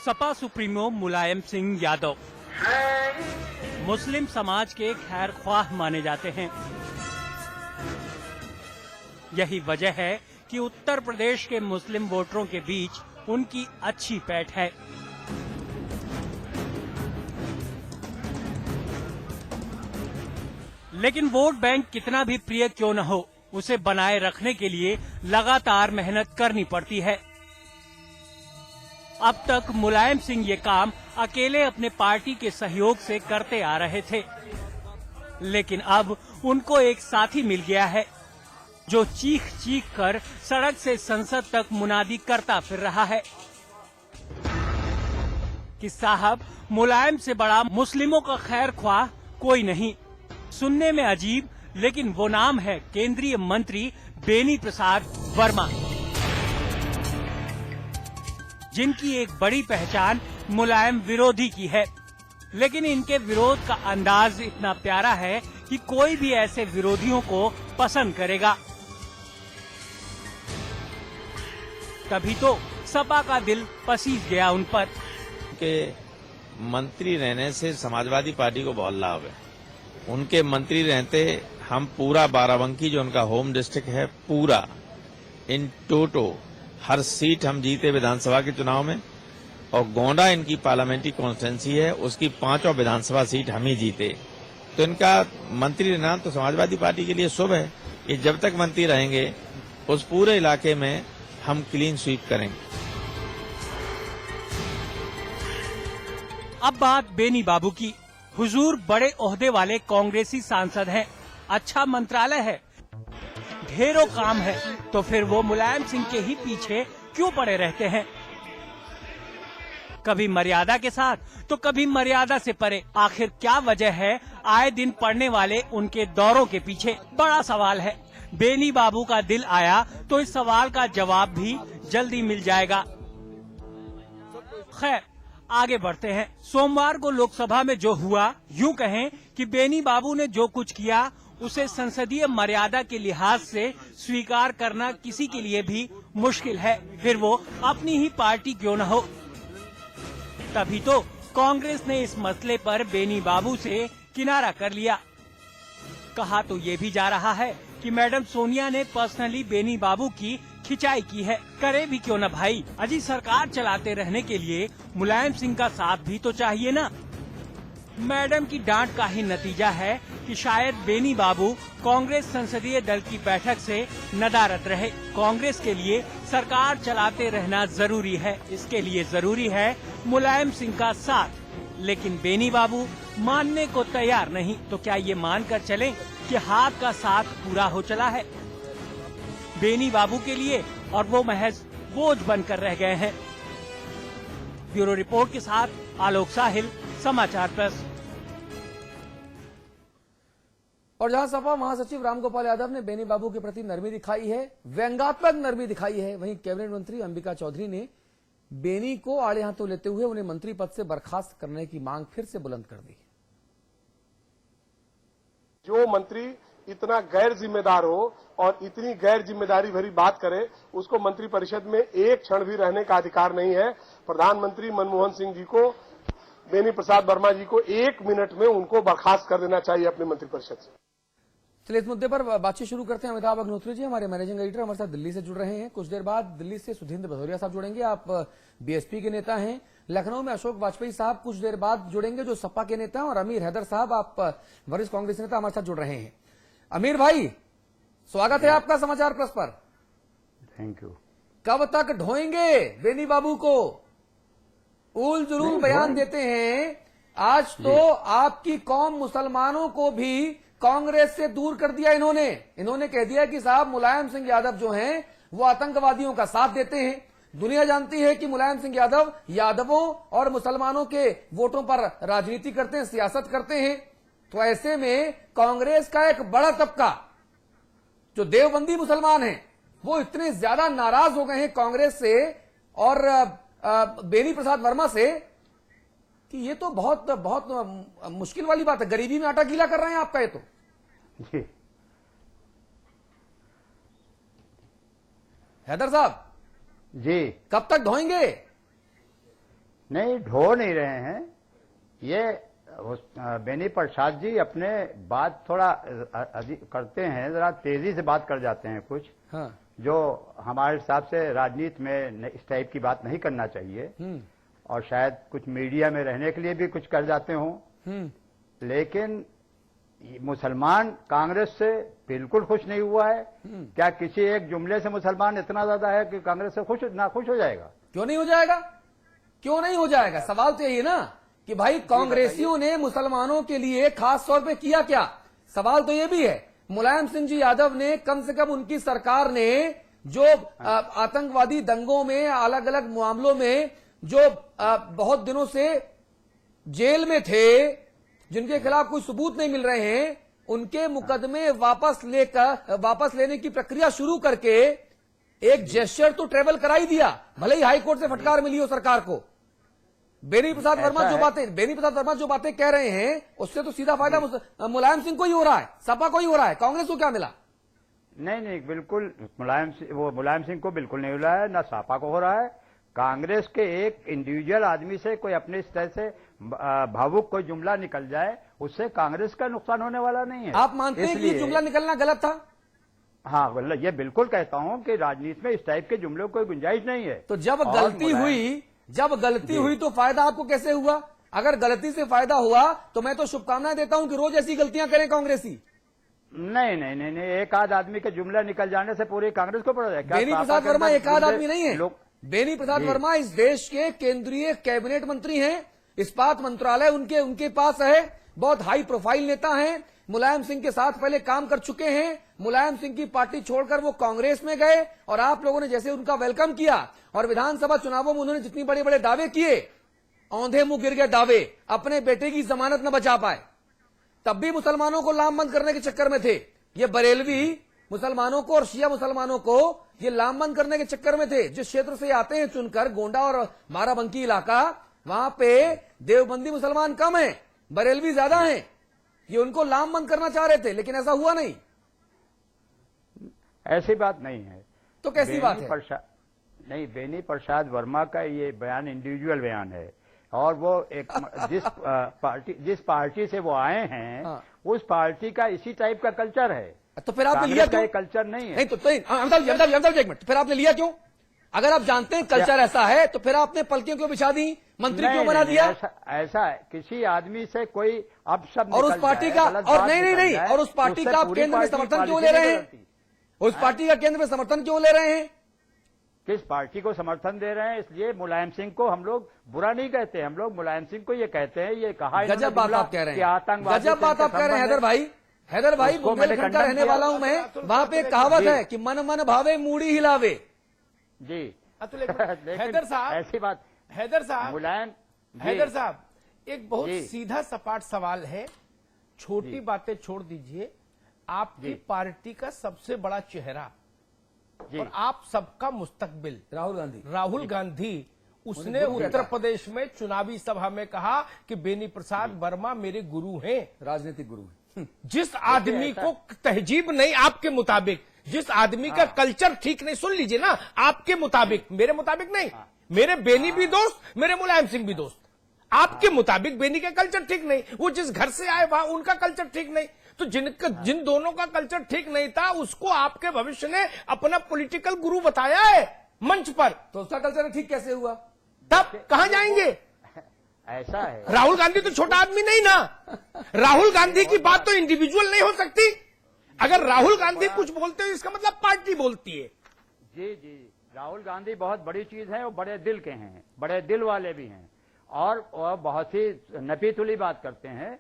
Sapa supremo Mulayam Singh Yadav मुस्लिम समाज के खैर ख्वाह माने जाते हैं। यही वजह है कि उत्तर प्रदेश के मुस्लिम वोटरों के बीच उनकी अच्छी पैठ है। लेकिन वोट बैंक कितना भी प्रिय क्यों न हो, उसे बनाए रखने के लिए लगातार मेहनत करनी पड़ती है। अब तक मुलायम सिंह ये काम अकेले अपने पार्टी के सहयोग से करते आ रहे थे, लेकिन अब उनको एक साथी मिल गया है जो चीख चीख कर सड़क से संसद तक मुनादी करता फिर रहा है कि साहब, मुलायम से बड़ा मुस्लिमों का खैर ख्वाह कोई नहीं। सुनने में अजीब, लेकिन वो नाम है केंद्रीय मंत्री बेनी प्रसाद वर्मा, जिनकी एक बड़ी पहचान मुलायम विरोधी की है। लेकिन इनके विरोध का अंदाज इतना प्यारा है कि कोई भी ऐसे विरोधियों को पसंद करेगा। तभी तो सपा का दिल पसीज गया उन पर। के मंत्री रहने से समाजवादी पार्टी को बहुत लाभ है। उनके मंत्री रहते हम पूरा बाराबंकी जो उनका होम डिस्ट्रिक्ट है, पूरा इन टोटो हर सीट हम जीते विधानसभा के चुनाव में, और गोंडा इनकी पार्लियामेंट्री कॉन्स्टिट्यूंसी है, उसकी 5 विधानसभा सीट हम ही जीते। तो इनका मंत्री रहना तो समाजवादी पार्टी के लिए शुभ है। ये जब तक मंत्री रहेंगे उस पूरे इलाके में हम क्लीन स्वीप करेंगे। अब बात बेनी बाबू की। हुजूर बड़े ओहदे वाले कांग्रेसी सांसद हैं, अच्छा मंत्रालय है, ढेरों काम है, तो फिर वो मुलायम सिंह के ही पीछे क्यों पड़े रहते हैं? कभी मर्यादा के साथ तो कभी मर्यादा से परे। आखिर क्या वजह है आए दिन पड़ने वाले उनके दौरों के पीछे? बड़ा सवाल है। बेनी बाबू का दिल आया तो इस सवाल का जवाब भी जल्दी मिल जाएगा। खैर, आगे बढ़ते हैं। सोमवार को लोकसभा में जो हुआ, यूं कहें कि बेनी बाबू ने जो कुछ किया उसे संसदीय मर्यादा के लिहाज से स्वीकार करना किसी के लिए भी मुश्किल है, फिर वो अपनी ही पार्टी क्यों न हो। तभी तो कांग्रेस ने इस मसले पर बेनी बाबू से किनारा कर लिया। कहा तो ये भी जा रहा है कि मैडम सोनिया ने पर्सनली बेनी बाबू की खिंचाई की है। करे भी क्यों न भाई, अजी सरकार चलाते रहने के लिए मुलायम सिंह का साथ भी तो चाहिए ना। मैडम की डांट का ही नतीजा है कि शायद बेनी बाबू कांग्रेस संसदीय दल की बैठक से नदारद रहे। कांग्रेस के लिए सरकार चलाते रहना जरूरी है, इसके लिए जरूरी है मुलायम सिंह का साथ। लेकिन बेनी बाबू मानने को तैयार नहीं, तो क्या ये मानकर चलें कि हाथ का साथ पूरा हो चला है बेनी बाबू के लिए, और वो महज बोझ बनकर रह गए हैं। ब्यूरो रिपोर्ट के साथ आलोक साहिल, समाचार प्लस। और जहां सपा महासचिव रामगोपाल यादव ने बेनी बाबू के प्रति नरमी दिखाई है, व्यंग्यात्मक नरमी दिखाई है, वहीं कैबिनेट मंत्री अंबिका चौधरी ने बेनी को आड़े हाथों लेते हुए उन्हें मंत्री पद से बर्खास्त करने की मांग फिर से बुलंद कर दी। जो मंत्री इतना गैर जिम्मेदार हो और इतनी गैर जिम्मेदारी भरी बात करे, उसको मंत्री परिषद में एक क्षण भी रहने का अधिकार नहीं है। प्रधानमंत्री मनमोहन सिंह जी को, बेनी प्रसाद वर्मा जी को 1 मिनट में उनको बर्खास्त कर देना चाहिए अपने मंत्रिपरिषद से। चलिए इस मुद्दे पर बातचीत शुरू करते हैं। अमिताभ अग्निहोत्री जी हमारे मैनेजिंग एडिटर हमारे साथ दिल्ली से जुड़ रहे हैं। कुछ देर बाद दिल्ली से सुधींद्र भदौरिया साहब जुड़ेंगे, आप बीएसपी के नेता हैं। लखनऊ में अशोक वाजपेयी साहब कुछ देर बाद जुड़ेंगे, जो सपा के नेता हैं, और अमीर हैदर साहब, आप वरिष्ठ कांग्रेस नेता, हमारे साथ जुड़ रहे हैं। अमीर भाई, स्वागत है आपका समाचार प्लस पर। Thank you. कब तक ढोएंगे बेनी बाबू को? उल जुलूल बयान देते हैं। आज तो आपकी कौम मुसलमानों को भी कांग्रेस से दूर कर दिया इन्होंने कह दिया कि साहब मुलायम सिंह यादव जो हैं वो आतंकवादियों का साथ देते हैं। दुनिया जानती है कि मुलायम सिंह यादव यादवों और मुसलमानों के वोटों पर राजनीति करते हैं, सियासत करते हैं। तो ऐसे में कांग्रेस का एक बड़ा तबका जो देवबंदी मुसलमान हैं, वो इतने ज्यादा नाराज हो गए हैं कांग्रेस से और बेनी प्रसाद वर्मा से कि ये तो बहुत बहुत मुश्किल वाली बात है। गरीबी में आटा गीला कर रहे हैं आपका ये तो। जी हैदर साहब जी, कब तक ढोएंगे? नहीं, ढो नहीं रहे हैं। ये बेनी प्रसाद जी अपने बात थोड़ा अधिक करते हैं, जरा तेजी से बात कर जाते हैं कुछ, हाँ। जो हमारे हिसाब से राजनीति में इस टाइप की बात नहीं करना चाहिए। और शायद कुछ मीडिया में रहने के लिए भी कुछ कर जाते हों। लेकिन मुसलमान कांग्रेस से बिल्कुल खुश नहीं हुआ है। क्या किसी एक जुमले से मुसलमान इतना ज्यादा है कि कांग्रेस से नाखुश हो जाएगा? क्यों नहीं हो जाएगा? क्यों नहीं हो जाएगा? सवाल तो यही है ना कि भाई कांग्रेसियों ने मुसलमानों के लिए खास तौर पे किया क्या? सवाल तो ये भी है। मुलायम सिंह जी यादव ने कम से कम उनकी सरकार ने जो आतंकवादी दंगों में, अलग अलग मामलों में जो बहुत दिनों से जेल में थे, जिनके खिलाफ कोई सबूत नहीं मिल रहे हैं, उनके मुकदमे वापस लेने की प्रक्रिया शुरू करके एक जेस्चर तो ट्रेवल करा ही दिया, भले ही हाई कोर्ट से फटकार मिली हो सरकार को। बेनी प्रसाद वर्मा जो बातें कह रहे हैं, उससे तो सीधा फायदा मुलायम सिंह को ही हो रहा है, सपा को ही हो रहा है। कांग्रेस को क्या मिला? नहीं, बिल्कुल मुलायम सिंह को बिल्कुल नहीं हो रहा है, ना सपा को हो रहा है। कांग्रेस के एक इंडिविजुअल आदमी से कोई अपने इस तरह से भावुक कोई जुमला निकल जाए, उससे कांग्रेस का नुकसान होने वाला नहीं है। आप मानते हैं कि जुमला निकलना गलत था? हाँ, ये बिल्कुल कहता हूं कि राजनीति में इस टाइप के जुमलों कोई गुंजाइश नहीं है। तो जब गलती हुई तो फायदा आपको कैसे हुआ? अगर गलती से फायदा हुआ तो मैं तो शुभकामनाएं देता हूं कि रोज ऐसी गलतियां करें कांग्रेसी। नहीं, एक आध आदमी के जुमला निकल जाने से पूरी कांग्रेस को पड़ा जाएगा। बेनी प्रसाद वर्मा एक आध आदमी नहीं है। बेनी प्रसाद वर्मा इस देश के केंद्रीय कैबिनेट मंत्री हैं, इस्पात मंत्रालय उनके पास है, बहुत हाई प्रोफाइल नेता हैं, मुलायम सिंह के साथ पहले काम कर चुके हैं। मुलायम सिंह की पार्टी छोड़कर वो कांग्रेस में गए और आप लोगों ने जैसे उनका वेलकम किया और विधानसभा चुनावों में उन्होंने जितनी बड़े बड़े दावे किए, औंधे मुंह गिर गए दावे, अपने बेटे की जमानत न बचा पाए, तब भी मुसलमानों को लामबंद करने के चक्कर में थे। ये बरेलवी मुसलमानों को और शिया मुसलमानों को ये लामबंद करने के चक्कर में थे। जिस क्षेत्र से आते हैं चुनकर, गोंडा और बाराबंकी इलाका, वहां पे देवबंदी मुसलमान कम है, बरेलवी ज्यादा हैं। ये उनको लामबंद करना चाह रहे थे, लेकिन ऐसा हुआ नहीं। ऐसी बात नहीं है। तो कैसी बात है? नहीं, बेनी प्रसाद वर्मा का ये बयान इंडिविजुअल बयान है और वो एक जिस पार्टी से वो आए हैं, हाँ। उस पार्टी का इसी टाइप का कल्चर है। तो फिर आपने लिया क्यों? कल्चर नहीं है। नहीं तो अमिताभ एक मिनट, फिर आपने लिया क्यों? अगर आप जानते हैं कल्चर ऐसा है तो फिर आपने पलकियों क्यों बिछा दी, मंत्री क्यों बना दिया? ऐसा है, किसी आदमी से कोई अपशब्द और उस पार्टी का, और नहीं, और उस पार्टी का आप केंद्र में समर्थन क्यों ले रहे हैं? उस पार्टी का केंद्र में समर्थन क्यों ले रहे हैं? किस पार्टी को समर्थन दे रहे हैं? इसलिए मुलायम सिंह को हम लोग बुरा नहीं कहते, हम लोग मुलायम सिंह को ये कहते हैं, ये कहा गजब बात आप कह रहे हैं, आतंकवादी, गजब बात आप कह रहे हैं हैदर भाई बुंदेलखंड का रहने वाला हूं मैं। वहां पे एक कहावत है कि मन मन भावे मूड़ी हिलावे। जी हैदर साहब, ऐसी बात। हैदर साहब, मुलायम, हैदर साहब, एक बहुत सीधा सपाट सवाल है, छोटी बातें छोड़ दीजिए। आपकी पार्टी का सबसे बड़ा चेहरा और आप सबका मुस्तकबिल राहुल गांधी, उसने उत्तर प्रदेश में चुनावी सभा में कहा कि बेनी प्रसाद वर्मा मेरे गुरु हैं, राजनीतिक गुरु हैं। जिस आदमी को तहजीब नहीं, आपके मुताबिक जिस आदमी का कल्चर ठीक नहीं, सुन लीजिए ना, आपके मुताबिक, मेरे मुताबिक नहीं, मेरे बेनी भी दोस्त, मेरे मुलायम सिंह भी दोस्त, आपके मुताबिक बेनी का कल्चर ठीक नहीं, वो जिस घर से आए वहां उनका कल्चर ठीक नहीं, तो जिन दोनों का कल्चर ठीक नहीं था उसको आपके भविष्य ने अपना पॉलिटिकल गुरु बताया है मंच पर, तो उसका कल्चर ठीक कैसे हुआ? तब कहां जाएंगे? ऐसा है, राहुल गांधी तो छोटा आदमी नहीं ना, राहुल गांधी की बात तो इंडिविजुअल नहीं हो सकती। अगर राहुल गांधी कुछ बोलते हैं इसका मतलब पार्टी बोलती है। जी, राहुल गांधी बहुत बड़ी चीज है, वो बड़े दिल के हैं, बड़े दिल वाले भी हैं और बहुत ही नपी तुली बात करते हैं।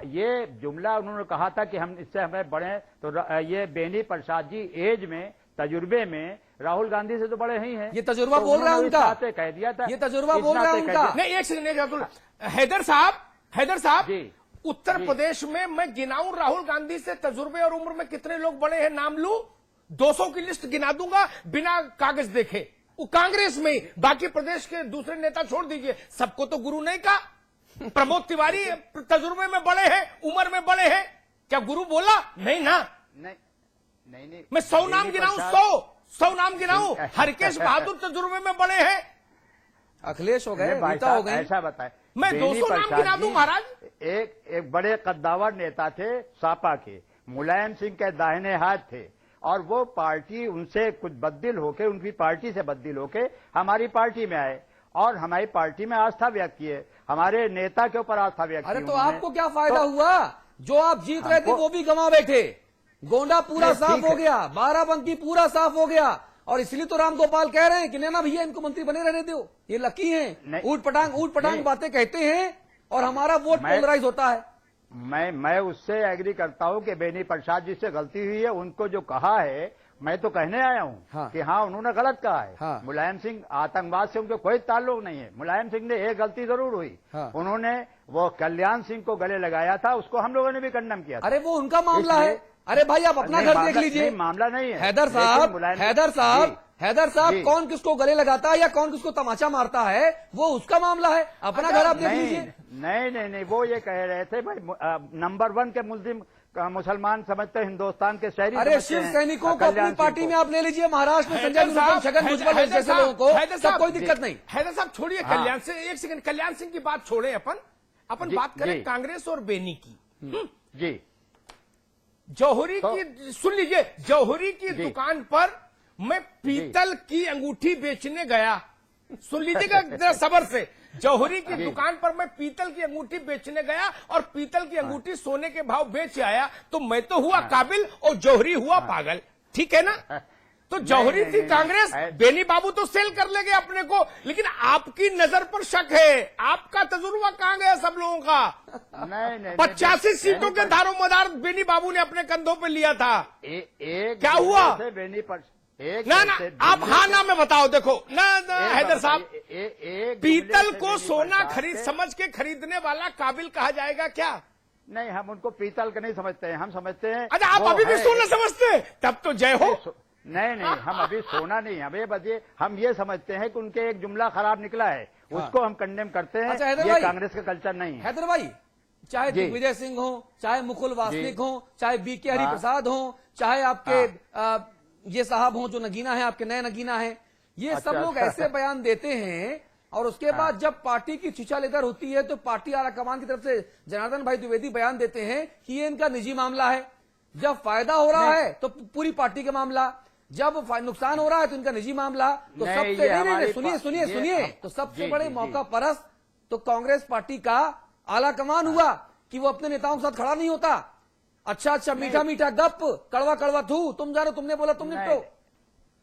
ये जुमला उन्होंने कहा था कि हम इससे हमें बड़े, तो ये बेनी प्रसाद जी एज में, तजुर्बे में राहुल गांधी से तो बड़े ही हैं। ये तजुर्बा बोल रहा है उनका, कह दिया था, ये तजुर्बा बोल रहा है उनका। नहीं, एक सेकंड हैदर साहब, उत्तर प्रदेश में मैं गिनाऊं राहुल गांधी से तजुर्बे और उम्र में कितने लोग बड़े हैं, नाम लूं? 200 की लिस्ट गिना दूंगा बिना कागज देखे, वो कांग्रेस में ही, बाकी प्रदेश के दूसरे नेता छोड़ दीजिए, सबको तो गुरु नहीं कहा। प्रमोद तिवारी तजुर्बे में बड़े हैं, उम्र में बड़े हैं, क्या गुरु बोला? नहीं ना। नहीं, मैं 100 नाम गिनाऊं, 100 नाम गिनाऊं। हरकेश बहादुर तजुर्बे में बड़े हैं, अखिलेश हो गए, नहीं, भाई रीता हो साहब, गई। ऐसा बताए मैं 200 नाम गिना दूं महाराज। एक बड़े कद्दावर नेता थे सापा के, मुलायम सिंह के दाहिने हाथ थे, और वो पार्टी उनसे कुछ बददिल होके, उनकी पार्टी से बददिल होके हमारी पार्टी में आए और हमारी पार्टी में आस्था व्यक्त किए, हमारे नेता के ऊपर आस्था व्यक्त की। अरे तो उन्होंने। आपको क्या फायदा तो हुआ? जो आप जीत रहे थे हमको- वो भी गंवा बैठे, गोंडा पूरा नहीं, साफ ठीक हो है। गया, बाराबंकी पूरा साफ हो गया, और इसलिए तो राम गोपाल कह रहे हैं कि नैना भैया इनको मंत्री बने रहने दो, ये लकी हैं, नहीं। ऊट पटांग नहीं। बातें कहते हैं और हमारा वोट मैं- पोलराइज होता है। मैं उससे एग्री करता हूं कि बेनी प्रसाद जी से गलती हुई है, उनको जो कहा है मैं तो कहने आया हूं हाँ। कि हाँ उन्होंने गलत कहा है। हाँ। मुलायम सिंह आतंकवाद से उनके कोई ताल्लुक नहीं है, मुलायम सिंह ने एक गलती जरूर हुई। हाँ। उन्होंने वो कल्याण सिंह को गले लगाया था, उसको हम लोगों ने भी कंडम किया था। अरे वो उनका मामला है। इसलिए- अरे भाई आप अपना नहीं, घर मामला- देख लीजिए। नहीं, मामला नहीं है। हैदर लेकिन साहब, मुलायम- हैदर साहब, जी। हैदर साहब, जी। कौन किसको गले लगाता है या कौन किसको तमाचा मारता है वो उसका मामला है, अपना घर आप देख लीजिए। नहीं, वो ये कह रहे थे भाई नंबर 1 के मुस्लिम मुसलमान समझते हैं हिंदुस्तान के शहरी। अरे समझते शिव हैं सैनिकों को कल्याण अपनी सिंह पार्टी को। में आप ले लीजिए, महाराष्ट्र में संजय हैदर निरुपम, साहब, छगन भुजबल हैदर जैसे साहब, लोगों को हैदर सब साहब, कोई दिक्कत नहीं। हैदर साहब छोड़िए हाँ। कल्याण सिंह, एक सेकंड, कल्याण सिंह की बात छोड़े, अपन जी, बात करें जी। कांग्रेस और बेनी की। जी जौहरी तो- की, सुन लीजिए, जौहरी की जी। दुकान पर मैं पीतल की अंगूठी बेचने गया, सुन लीजिएगा जरा सबर से, जौहरी की जी। दुकान पर मैं पीतल की अंगूठी बेचने गया और पीतल की अंगूठी सोने के भाव बेच आया, तो मैं तो हुआ काबिल और जौहरी हुआ पागल, ठीक है ना? तो जौहरी नहीं, थी नहीं, कांग्रेस, नहीं। बेनी बाबू तो सेल कर लेंगे अपने को, लेकिन आपकी नजर पर शक है, आपका तजुर्बा कहां गया सब लोगों का? नहीं 85 सीटों के दारोमदार बेनी बाबू ने अपने कंधों पे लिया था। एक क्या हुआ? से बेनी पर एक ना से आप दिल्ली हाँ से- ना में बताओ, देखो ना एक हैदर बात साहब, बताइए, एक पीतल जुमले से को बेनी सोना प्रसाद खरीद से- समझ के खरीदने वाला काबिल कहा जाएगा क्या? नहीं, हम उनको पीतल का नहीं समझते हैं, हम समझते हैं अच्छा, आप वो अभी भी है- सोना समझते हैं? तब तो जय हो। नहीं, हम अभी सोना नहीं, हमें बजे हम ये समझते हैं कि उनके एक जुमला खराब निकला है, उसको हम कंडेम करते हैं। अच्छा, हैदर ये भाई। कांग्रेस का कल्चर नहीं है। हैदर भाई, चाहे जी। दिग्विजय सिंह हो, चाहे मुकुल वासनिक जी। हो, चाहे बीके हाँ। हरिप्रसाद हो, चाहे आपके ये साहब हो जो नगीना है, आपके नए नगीना है, ये सब अच्छा, लोग अच्छा। ऐसे बयान देते हैं और उसके बाद जब पार्टी की चिचा लेदर होती है तो पार्टी आला कमान की तरफ से जनार्दन भाई द्विवेदी बयान देते हैं कि ये इनका निजी मामला है। जब फायदा हो रहा है तो पूरी पार्टी का मामला, जब नुकसान हो रहा है तो इनका निजी मामला। तो नहीं, सबसे ये नहीं, हमारी सुनिए पा- सुनिए ये सुनिए, हम- तो सबसे जी, बड़े जी, मौका जी। परस्त तो कांग्रेस पार्टी का आला कमान हुआ कि वो अपने नेताओं के साथ खड़ा नहीं होता। अच्छा मीठा मीठा गप, कड़वा कड़वा थू, तुम जानो, तुमने बोला तुम निपटो।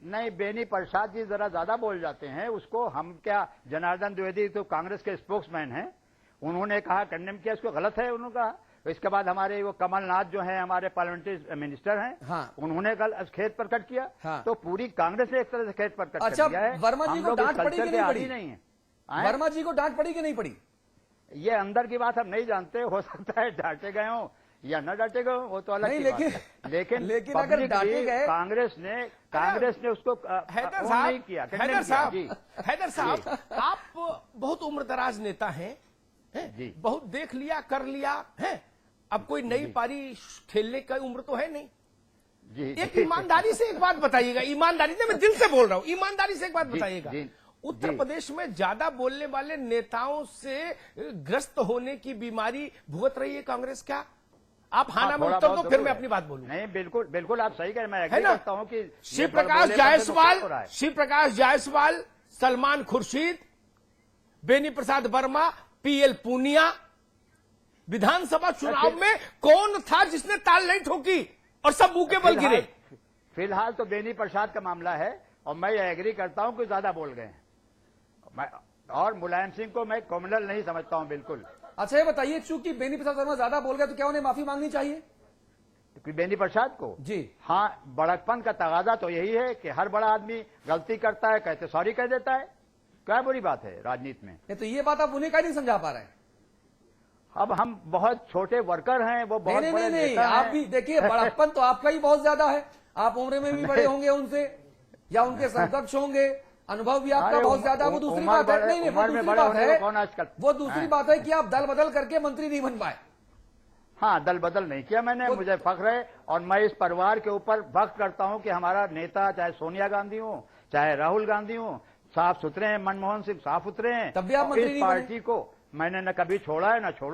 नहीं, बेनी प्रसाद जी जरा ज्यादा बोल जाते हैं, उसको हम क्या, जनार्दन द्विवेदी तो कांग्रेस के स्पोक्समैन हैं, उन्होंने कहा कंडेम किया, उसको गलत है उन्होंने कहा। इसके बाद हमारे वो कमलनाथ जो है हमारे पार्लियामेंट्री मिनिस्टर हैं, हाँ। उन्होंने कल खेत पर कट किया। हाँ। तो पूरी कांग्रेस ने एक तरह से खेत पर कट अच्छा, कर दिया है। वर्मा जी हम को लोग इस डांट पड़ी कल्चर कि के नहीं आदी पड़ी? नहीं है। आएं? वर्मा जी को डांट पड़ी कि नहीं पड़ी? ये अंदर की बात हम नहीं जानते, हो सकता है डांटे गए हों या न डांटे गए हों, वो तो अलग नहीं, की बात लेकिन- है। लेकिन लेकिन अगर publicly डांटे गए- कांग्रेस ने उसको हैदर वो साहब, नहीं किया, condemn हैदर किया। साहब, जी। हैदर साहब, आप बहुत उम्रदराज नेता हैं, जी। बहुत देख लिया, कर लिया है, अब कोई नई पारी खेलने का उम्र तो है नहीं। जी एक ईमानदारी से एक बात बताइएगा, ईमानदारी से, मैं दिल से बोल रहा हूं, ईमानदारी से एक बात जी, बताइएगा, जी, उत्तर जी। प्रदेश में ज्यादा बोलने वाले नेताओं से ग्रस्त होने की बीमारी भुगत रही है कांग्रेस क्या? आप हाना में थोड़ा उत्तर बहुत दो, फिर जरूर मैं है। अपनी बात बोलूं। नहीं, बिल्कुल बिल्कुल आप सही कह रहे हैं, मैं है एग्री ना? करता हूं कि शिव प्रकाश जायसवाल, शिव प्रकाश जायसवाल, सलमान खुर्शीद, बेनी प्रसाद वर्मा, पीएल पूनिया, विधानसभा चुनाव में कौन था जिसने ताल नहीं ठोकी और सब मुंह के बल गिरे? फिलहाल तो बेनी प्रसाद का मामला है और मैं एग्री करता हूं कि ज्यादा बोल गए हैं। और मुलायम सिंह को मैं क्रिमिनल नहीं समझता हूं बिल्कुल। अच्छा ये बताइए, चूंकि बेनी प्रसाद वर्मा ज्यादा बोल गया तो क्या उन्हें माफी मांगनी चाहिए? बेनी प्रसाद को जी हाँ, बड़कपन का तगाजा तो यही है कि हर बड़ा आदमी गलती करता है, कहते सॉरी कह देता है, क्या बुरी बात है राजनीति में? नहीं तो ये बात आप उन्हें क्या नहीं समझा पा रहे हैं? अब हम बहुत छोटे वर्कर हैं, वो बहुत नहीं बड़े नहीं नहीं, नेता आप हैं। भी देखिए, बड़प्पन तो आपका ही बहुत ज्यादा है, आप उम्र में भी बड़े होंगे उनसे या उनके समकक्ष होंगे, अनुभव भी आपका अरे बहुत ज्यादा, वो दूसरी बात है। नहीं नहीं, वो उम्र में दूसरी बड़े बात होने है, को कौन आजकल? वो दूसरी बात है कि आप दल बदल करके मंत्री नहीं बन पाए। हाँ, दल बदल नहीं किया मैंने, मुझे फख्र है और मैं इस परिवार के ऊपर वक्त करता हूं कि हमारा नेता, चाहे सोनिया गांधी हो, चाहे राहुल गांधी हो, साफ सुथरे हैं, मनमोहन सिंह साफ सुथरे हैं। तब भी आप और मंत्री इस नहीं बने। पार्टी को मैंने न कभी छोड़ा है न छोड़ा।